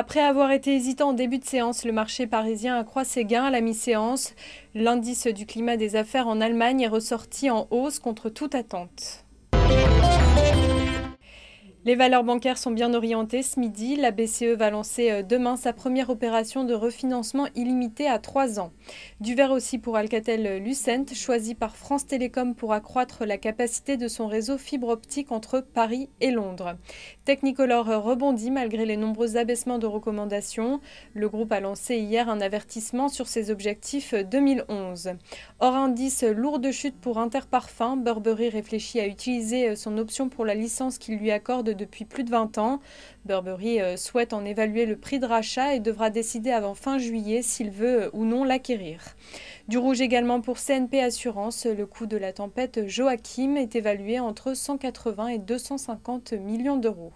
Après avoir été hésitant en début de séance, le marché parisien accroît ses gains à la mi-séance. L'indice du climat des affaires en Allemagne est ressorti en hausse contre toute attente. Les valeurs bancaires sont bien orientées ce midi. La BCE va lancer demain sa première opération de refinancement illimité à 3 ans. Du vert aussi pour Alcatel-Lucent, choisi par France Télécom pour accroître la capacité de son réseau fibre optique entre Paris et Londres. Technicolor rebondit malgré les nombreux abaissements de recommandations. Le groupe a lancé hier un avertissement sur ses objectifs 2011. Hors indice, lourde chute pour Interparfums. Burberry réfléchit à utiliser son option pour la licence qu'il lui accorde depuis plus de 20 ans. Burberry souhaite en évaluer le prix de rachat et devra décider avant fin juillet s'il veut ou non l'acquérir. Du rouge également pour CNP Assurance. Le coût de la tempête Joachim est évalué entre 180 et 250 millions d'euros.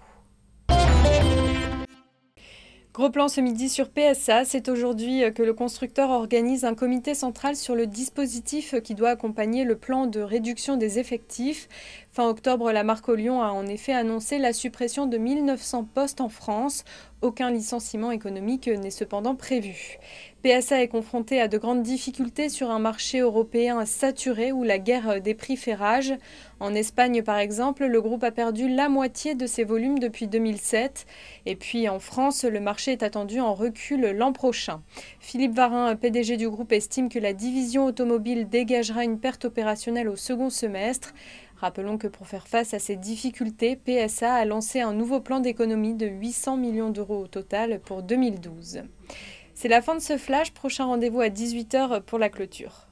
Gros plan ce midi sur PSA, c'est aujourd'hui que le constructeur organise un comité central sur le dispositif qui doit accompagner le plan de réduction des effectifs. Fin octobre, la marque au Lyon a en effet annoncé la suppression de 1900 postes en France. Aucun licenciement économique n'est cependant prévu. PSA est confronté à de grandes difficultés sur un marché européen saturé où la guerre des prix fait rage. En Espagne, par exemple, le groupe a perdu la moitié de ses volumes depuis 2007. Et puis en France, le marché est attendu en recul l'an prochain. Philippe Varin, PDG du groupe, estime que la division automobile dégagera une perte opérationnelle au second semestre. Rappelons que pour faire face à ces difficultés, PSA a lancé un nouveau plan d'économie de 800 millions d'euros au total pour 2012. C'est la fin de ce flash, prochain rendez-vous à 18 h pour la clôture.